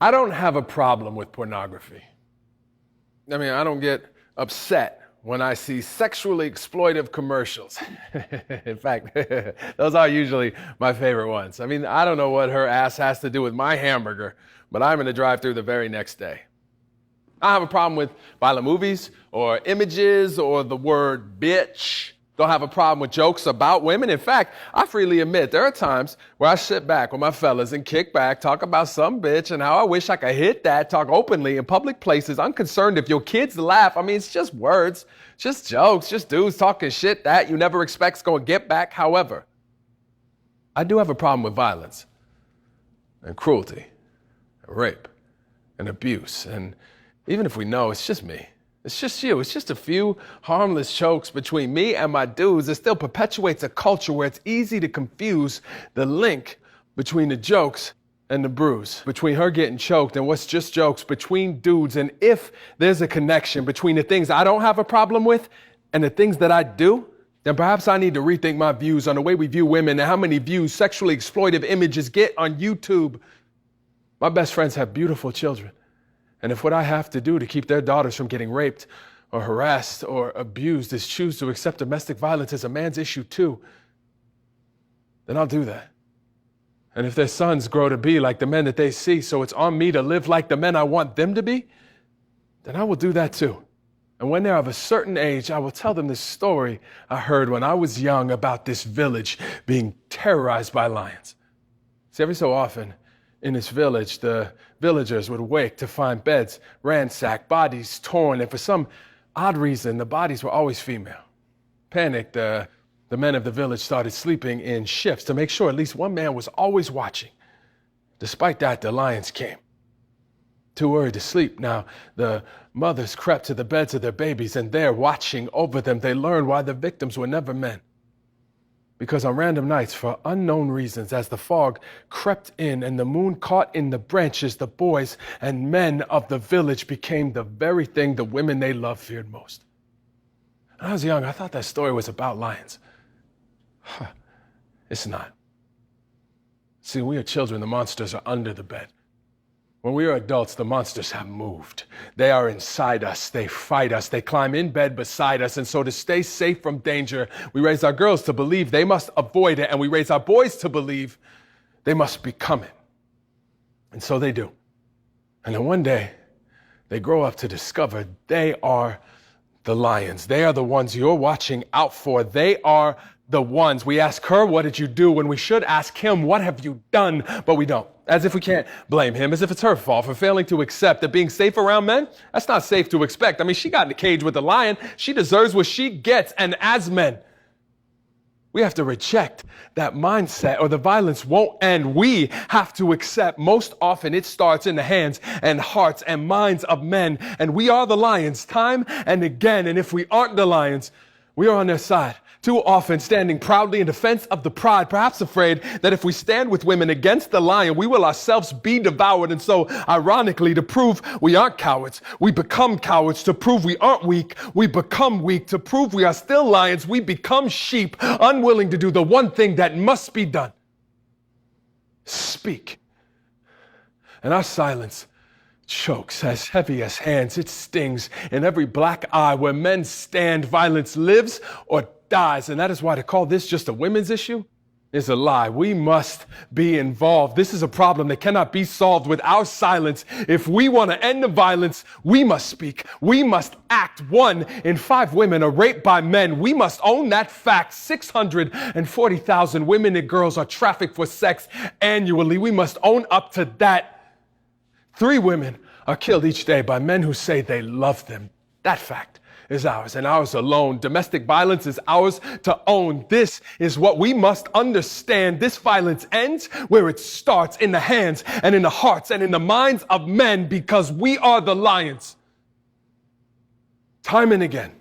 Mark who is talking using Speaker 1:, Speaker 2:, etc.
Speaker 1: I don't have a problem with pornography. I mean, I don't get upset when I see sexually exploitive commercials. In fact, those are usually my favorite ones. I mean, I don't know what her ass has to do with my hamburger, but I'm in the drive-thru the very next day. I have a problem with violent movies or images or the word bitch. Don't have a problem with jokes about women. In fact, I freely admit there are times where I sit back with my fellas and kick back, talk about some bitch and how I wish I could hit that, talk openly in public places, unconcerned if your kids laugh. I mean, it's just words, just jokes, just dudes talking shit that you never expect's going to get back. However, I do have a problem with violence and cruelty and rape and abuse. And even if we know it's just me, it's just you. It's just a few harmless chokes between me and my dudes. It still perpetuates a culture where it's easy to confuse the link between the jokes and the bruise, between her getting choked and what's just jokes between dudes. And if there's a connection between the things I don't have a problem with and the things that I do, then perhaps I need to rethink my views on the way we view women and how many views sexually exploitive images get on YouTube. My best friends have beautiful children. And if what I have to do to keep their daughters from getting raped or harassed or abused is choose to accept domestic violence as a man's issue too, then I'll do that. And if their sons grow to be like the men that they see, so it's on me to live like the men I want them to be, then I will do that too. And when they're of a certain age, I will tell them this story I heard when I was young about this village being terrorized by lions. See, every so often, in this village, the villagers would wake to find beds ransacked, bodies torn, and for some odd reason, the bodies were always female. Panicked, the men of the village started sleeping in shifts to make sure at least one man was always watching. Despite that, the lions came. Too worried to sleep now, the mothers crept to the beds of their babies, and there, watching over them, they learned why the victims were never men. Because on random nights, for unknown reasons, as the fog crept in and the moon caught in the branches, the boys and men of the village became the very thing the women they loved feared most. When I was young, I thought that story was about lions. It's not. See, when we are children, the monsters are under the bed. When we are adults, the monsters have moved. They are inside us. They fight us. They climb in bed beside us. And so to stay safe from danger, we raise our girls to believe they must avoid it. And we raise our boys to believe they must become it. And so they do. And then one day, they grow up to discover they are the lions. They are the ones you're watching out for. They are the ones. We ask her, what did you do? When we should ask him, what have you done? But we don't. As if we can't blame him, as if it's her fault for failing to accept that being safe around men, that's not safe to expect. I mean, she got in the cage with the lion. She deserves what she gets. And as men, we have to reject that mindset or the violence won't end. We have to accept most often it starts in the hands and hearts and minds of men. And we are the lions time and again. And if we aren't the lions, we are on their side. Too often standing proudly in defense of the pride, perhaps afraid that if we stand with women against the lion, we will ourselves be devoured. And so, ironically, to prove we aren't cowards, we become cowards. To prove we aren't weak, we become weak. To prove we are still lions, we become sheep, unwilling to do the one thing that must be done. Speak. And our silence chokes as heavy as hands. It stings in every black eye. Where men stand, violence lives or dies. And that is why to call this just a women's issue is a lie. We must be involved. This is a problem that cannot be solved with our silence. If we want to end the violence, we must speak. We must act. 1 in 5 women are raped by men. We must own that fact. 640,000 women and girls are trafficked for sex annually. We must own up to that. 3 women are killed each day by men who say they love them. That fact is ours and ours alone. Domestic violence is ours to own. This is what we must understand. This violence ends where it starts, in the hands and in the hearts and in the minds of men, because we are the lions. Time and again,